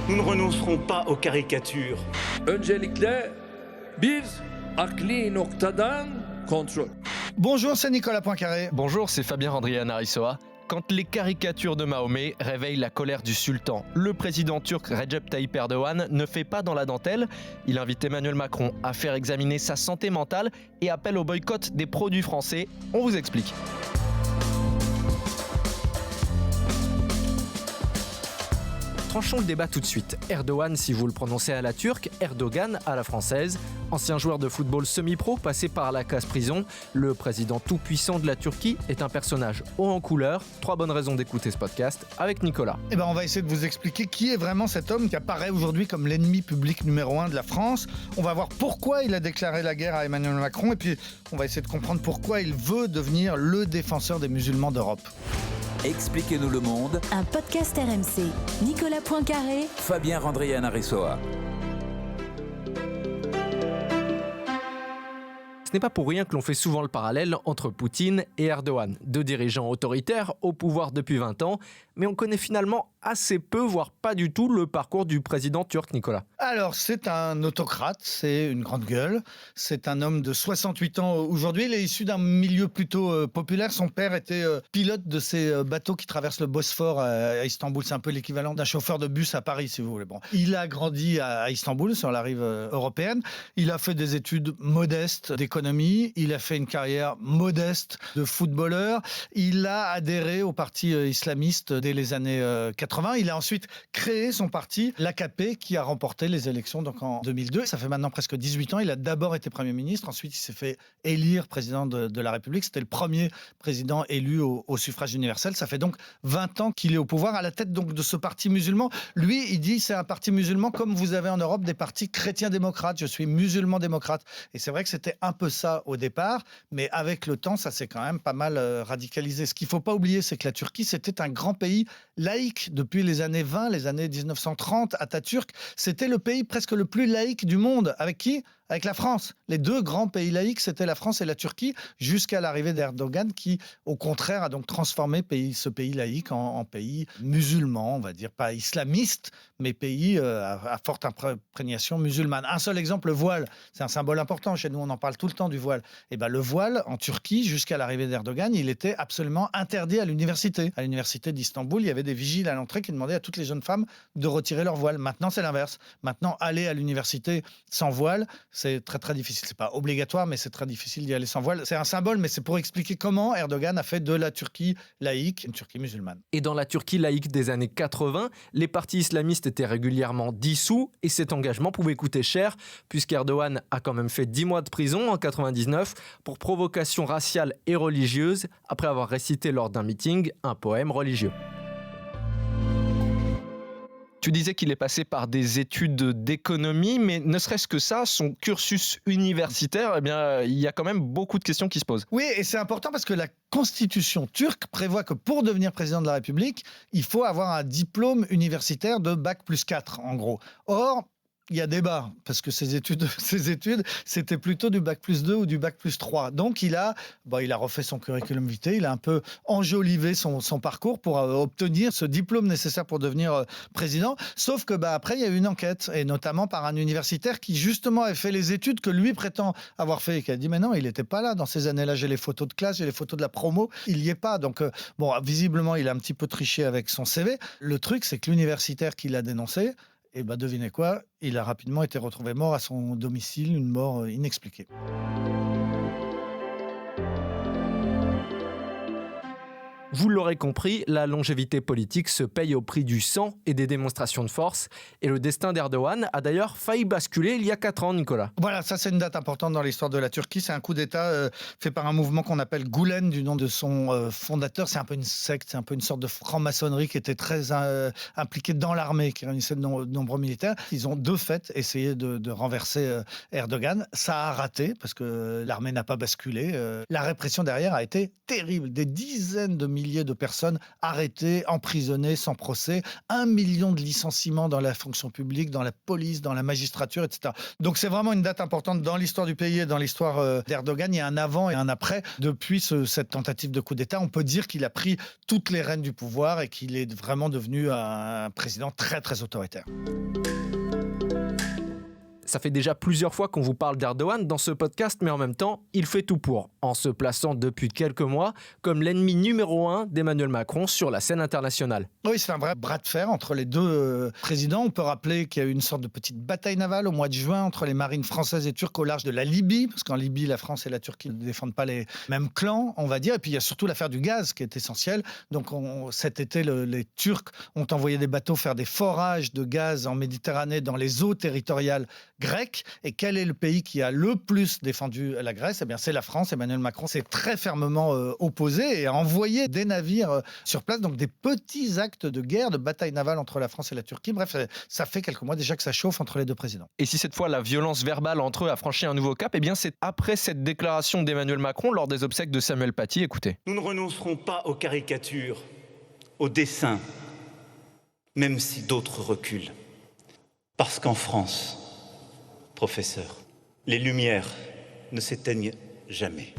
Nous ne renoncerons pas aux caricatures. Öncelikle bir akli noktadan kontrol. Bonjour, c'est Nicolas Poincaré. Bonjour, c'est Fabien Randrian-Arissoa. Quand les caricatures de Mahomet réveillent la colère du sultan, le président turc Recep Tayyip Erdogan ne fait pas dans la dentelle. Il invite Emmanuel Macron à faire examiner sa santé mentale et appelle au boycott des produits français. On vous explique. Tranchons le débat tout de suite. Erdogan, si vous le prononcez à la turque, Erdogan à la française. Ancien joueur de football semi-pro passé par la case prison, le président tout-puissant de la Turquie est un personnage haut en couleur. 3 bonnes raisons d'écouter ce podcast avec Nicolas. On va essayer de vous expliquer qui est vraiment cet homme qui apparaît aujourd'hui comme l'ennemi public numéro 1 de la France. On va voir pourquoi il a déclaré la guerre à Emmanuel Macron et puis on va essayer de comprendre pourquoi il veut devenir le défenseur des musulmans d'Europe. Expliquez-nous le monde. Un podcast RMC. Nicolas Poincaré. Fabien Randrian-Arissoa. Ce n'est pas pour rien que l'on fait souvent le parallèle entre Poutine et Erdogan, deux dirigeants autoritaires au pouvoir depuis 20 ans, mais on connaît finalement assez peu, voire pas du tout, le parcours du président turc, Nicolas. Alors, c'est un autocrate, c'est une grande gueule, c'est un homme de 68 ans aujourd'hui, il est issu d'un milieu plutôt populaire, son père était pilote de ces bateaux qui traversent le Bosphore à Istanbul, c'est un peu l'équivalent d'un chauffeur de bus à Paris, si vous voulez. Bon. Il a grandi à Istanbul, sur la rive européenne, il a fait des études modestes d'économie, il a fait une carrière modeste de footballeur, il a adhéré au parti islamiste dès les années 80. Il a ensuite créé son parti, l'AKP, qui a remporté les élections donc en 2002. Ça fait maintenant presque 18 ans. Il a d'abord été Premier ministre, ensuite il s'est fait élire président de la République. C'était le premier président élu au suffrage universel. Ça fait donc 20 ans qu'il est au pouvoir, à la tête donc de ce parti musulman. Lui, il dit c'est un parti musulman comme vous avez en Europe des partis chrétiens-démocrates. Je suis musulman-démocrate. Et c'est vrai que c'était un peu ça au départ, mais avec le temps, ça s'est quand même pas mal radicalisé. Ce qu'il ne faut pas oublier, c'est que la Turquie, c'était un grand pays laïque depuis les années 20, les années 1930. Atatürk, c'était le pays presque le plus laïque du monde. Avec qui ? Avec la France. Les deux grands pays laïques, c'était la France et la Turquie, jusqu'à l'arrivée d'Erdogan, qui, au contraire, a donc transformé ce pays laïque en pays musulman, on va dire, pas islamiste, mais pays à forte imprégnation musulmane. Un seul exemple, le voile. C'est un symbole important. Chez nous, on en parle tout le temps du voile. Le voile, en Turquie, jusqu'à l'arrivée d'Erdogan, il était absolument interdit à l'université. À l'université d'Istanbul, il y avait des vigiles à l'entrée qui demandaient à toutes les jeunes femmes de retirer leur voile. Maintenant, c'est l'inverse. Maintenant, aller à l'université sans voile, c'est très très difficile. C'est pas obligatoire, mais c'est très difficile d'y aller sans voile. C'est un symbole, mais c'est pour expliquer comment Erdogan a fait de la Turquie laïque une Turquie musulmane. Et dans la Turquie laïque des années 80, les partis islamistes étaient régulièrement dissous et cet engagement pouvait coûter cher, puisqu'Erdogan a quand même fait 10 mois de prison en 99 pour provocation raciale et religieuse, après avoir récité lors d'un meeting un poème religieux. Tu disais qu'il est passé par des études d'économie, mais ne serait-ce que ça, son cursus universitaire, il y a quand même beaucoup de questions qui se posent. Oui, et c'est important parce que la constitution turque prévoit que pour devenir président de la République, il faut avoir un diplôme universitaire de Bac+4, en gros. Or, il y a débat, parce que ces études, c'était plutôt du Bac+2 ou du Bac+3. Donc, il a refait son curriculum vitae, il a un peu enjolivé son parcours pour obtenir ce diplôme nécessaire pour devenir président. Sauf que, après, il y a eu une enquête, et notamment par un universitaire qui, justement, avait fait les études que lui prétend avoir fait, et qui a dit, mais non, il n'était pas là dans ces années-là. J'ai les photos de classe, j'ai les photos de la promo, il n'y est pas. Donc, visiblement, il a un petit peu triché avec son CV. Le truc, c'est que l'universitaire qui l'a dénoncé, devinez quoi, il a rapidement été retrouvé mort à son domicile, une mort inexpliquée. Vous l'aurez compris, la longévité politique se paye au prix du sang et des démonstrations de force. Et le destin d'Erdogan a d'ailleurs failli basculer il y a 4 ans, Nicolas. Voilà, ça c'est une date importante dans l'histoire de la Turquie. C'est un coup d'État fait par un mouvement qu'on appelle Gülen, du nom de son fondateur. C'est un peu une secte, c'est un peu une sorte de franc-maçonnerie qui était très impliquée dans l'armée, qui réunissait de nombreux militaires. Ils ont de fait essayé de renverser Erdogan. Ça a raté parce que l'armée n'a pas basculé. La répression derrière a été terrible. Des dizaines de milliers milliers de personnes arrêtées, emprisonnées, sans procès, 1 million de licenciements dans la fonction publique, dans la police, dans la magistrature, etc. Donc c'est vraiment une date importante dans l'histoire du pays et dans l'histoire d'Erdogan. Il y a un avant et un après. Depuis cette tentative de coup d'État, on peut dire qu'il a pris toutes les rênes du pouvoir et qu'il est vraiment devenu un président très, très autoritaire. Ça fait déjà plusieurs fois qu'on vous parle d'Erdogan dans ce podcast, mais en même temps, il fait tout pour, en se plaçant depuis quelques mois comme l'ennemi numéro 1 d'Emmanuel Macron sur la scène internationale. Oui, c'est un vrai bras de fer entre les deux présidents. On peut rappeler qu'il y a eu une sorte de petite bataille navale au mois de juin entre les marines françaises et turques au large de la Libye, parce qu'en Libye, la France et la Turquie ne défendent pas les mêmes clans, on va dire. Et puis il y a surtout l'affaire du gaz qui est essentielle. Donc cet été, les Turcs ont envoyé des bateaux faire des forages de gaz en Méditerranée dans les eaux territoriales grecques. Et quel est le pays qui a le plus défendu la Grèce ? Eh bien, c'est la France. Emmanuel Macron s'est très fermement opposé et a envoyé des navires sur place. Donc des petits actes de guerre, de bataille navale entre la France et la Turquie. Bref, ça fait quelques mois déjà que ça chauffe entre les deux présidents. Et si cette fois la violence verbale entre eux a franchi un nouveau cap, eh bien c'est après cette déclaration d'Emmanuel Macron lors des obsèques de Samuel Paty. Écoutez. Nous ne renoncerons pas aux caricatures, aux dessins, même si d'autres reculent. Parce qu'en France, professeur, les lumières ne s'éteignent jamais.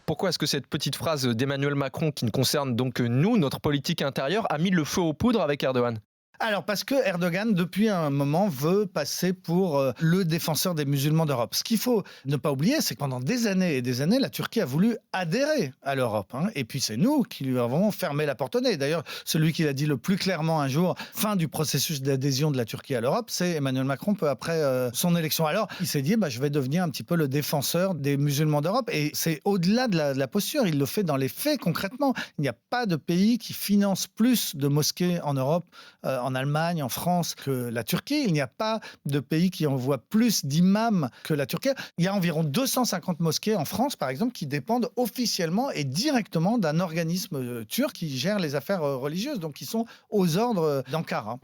Pourquoi est-ce que cette petite phrase d'Emmanuel Macron, qui ne concerne donc que nous, notre politique intérieure, a mis le feu aux poudres avec Erdogan ? Alors, parce que Erdogan, depuis un moment, veut passer pour le défenseur des musulmans d'Europe. Ce qu'il faut ne pas oublier, c'est que pendant des années et des années, la Turquie a voulu adhérer à l'Europe. Et puis, c'est nous qui lui avons fermé la porte au nez. D'ailleurs, celui qui l'a dit le plus clairement un jour, fin du processus d'adhésion de la Turquie à l'Europe, c'est Emmanuel Macron, peu après son élection. Alors, il s'est dit, je vais devenir un petit peu le défenseur des musulmans d'Europe. Et c'est au-delà de la posture. Il le fait dans les faits, concrètement. Il n'y a pas de pays qui finance plus de mosquées en Europe, en Allemagne, en France, que la Turquie. Il n'y a pas de pays qui envoie plus d'imams que la Turquie. Il y a environ 250 mosquées en France, par exemple, qui dépendent officiellement et directement d'un organisme turc qui gère les affaires religieuses, donc qui sont aux ordres d'Ankara.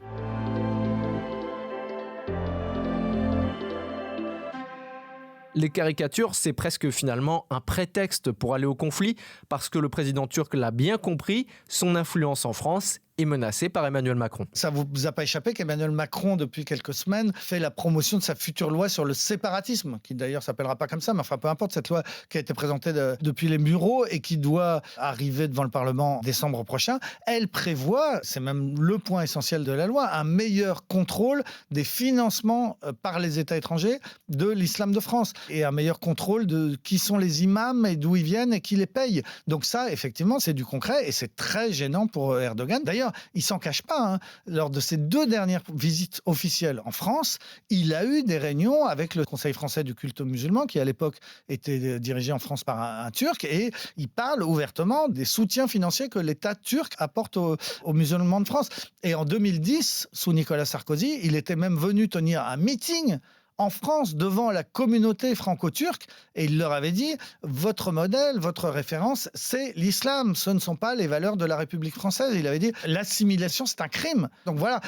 Les caricatures, c'est presque finalement un prétexte pour aller au conflit, parce que le président turc l'a bien compris, son influence en France est menacée par Emmanuel Macron. Ça ne vous a pas échappé qu'Emmanuel Macron, depuis quelques semaines, fait la promotion de sa future loi sur le séparatisme, qui d'ailleurs ne s'appellera pas comme ça, mais enfin peu importe, cette loi qui a été présentée depuis les bureaux et qui doit arriver devant le Parlement en décembre prochain, elle prévoit, c'est même le point essentiel de la loi, un meilleur contrôle des financements par les États étrangers de l'islam de France et un meilleur contrôle de qui sont les imams et d'où ils viennent et qui les payent. Donc ça, effectivement, c'est du concret et c'est très gênant pour Erdogan. D'ailleurs, il s'en cache pas. Lors de ses 2 dernières visites officielles en France, il a eu des réunions avec le Conseil français du culte musulman, qui à l'époque était dirigé en France par un Turc, et il parle ouvertement des soutiens financiers que l'État turc apporte aux musulmans de France. Et en 2010, sous Nicolas Sarkozy, il était même venu tenir un meeting en France, devant la communauté franco-turque, et il leur avait dit « Votre modèle, votre référence, c'est l'islam, ce ne sont pas les valeurs de la République française. » Il avait dit « L'assimilation, c'est un crime. » Donc voilà,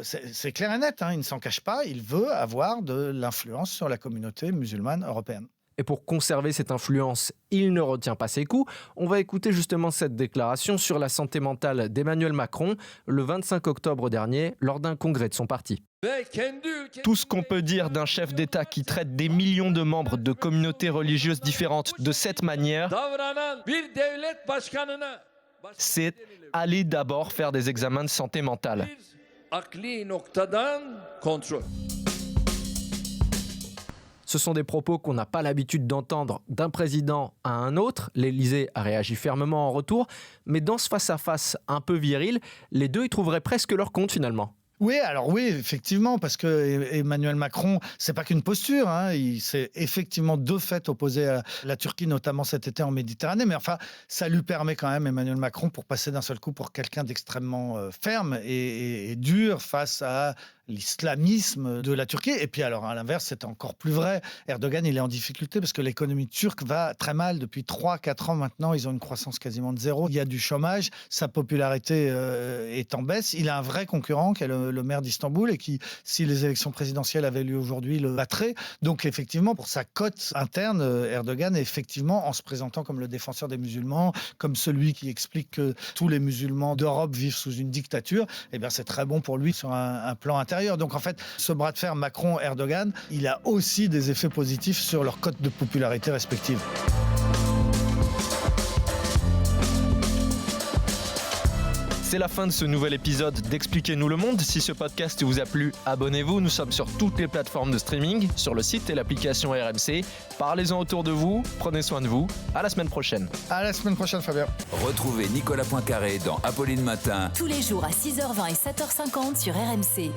c'est clair et net, il ne s'en cache pas, il veut avoir de l'influence sur la communauté musulmane européenne. Et pour conserver cette influence, il ne retient pas ses coups. On va écouter justement cette déclaration sur la santé mentale d'Emmanuel Macron le 25 octobre dernier, lors d'un congrès de son parti. Tout ce qu'on peut dire d'un chef d'État qui traite des millions de membres de communautés religieuses différentes de cette manière, c'est aller d'abord faire des examens de santé mentale. Ce sont des propos qu'on n'a pas l'habitude d'entendre d'un président à un autre. L'Élysée a réagi fermement en retour, mais dans ce face-à-face un peu viril, les deux y trouveraient presque leur compte finalement. Oui, alors oui, effectivement, parce que Emmanuel Macron, c'est pas qu'une posture, il s'est effectivement de fait opposé à la Turquie, notamment cet été en Méditerranée, mais enfin, ça lui permet quand même, Emmanuel Macron, pour passer d'un seul coup pour quelqu'un d'extrêmement ferme et dur face à l'islamisme de la Turquie. Et puis alors, à l'inverse, c'est encore plus vrai. Erdogan, il est en difficulté parce que l'économie turque va très mal depuis 3-4 ans maintenant. Ils ont une croissance quasiment de zéro. Il y a du chômage. Sa popularité est en baisse. Il a un vrai concurrent qui est le maire d'Istanbul et qui, si les élections présidentielles avaient lieu aujourd'hui, le battrait. Donc effectivement, pour sa cote interne, Erdogan est effectivement, en se présentant comme le défenseur des musulmans, comme celui qui explique que tous les musulmans d'Europe vivent sous une dictature, eh bien c'est très bon pour lui sur un plan intérieur. Donc en fait, ce bras de fer Macron-Erdogan, il a aussi des effets positifs sur leur cote de popularité respective. C'est la fin de ce nouvel épisode d'Expliquez-nous le monde. Si ce podcast vous a plu, abonnez-vous. Nous sommes sur toutes les plateformes de streaming, sur le site et l'application RMC. Parlez-en autour de vous, prenez soin de vous. À la semaine prochaine. À la semaine prochaine, Fabien. Retrouvez Nicolas Poincaré dans Apolline Matin. Tous les jours à 6h20 et 7h50 sur RMC.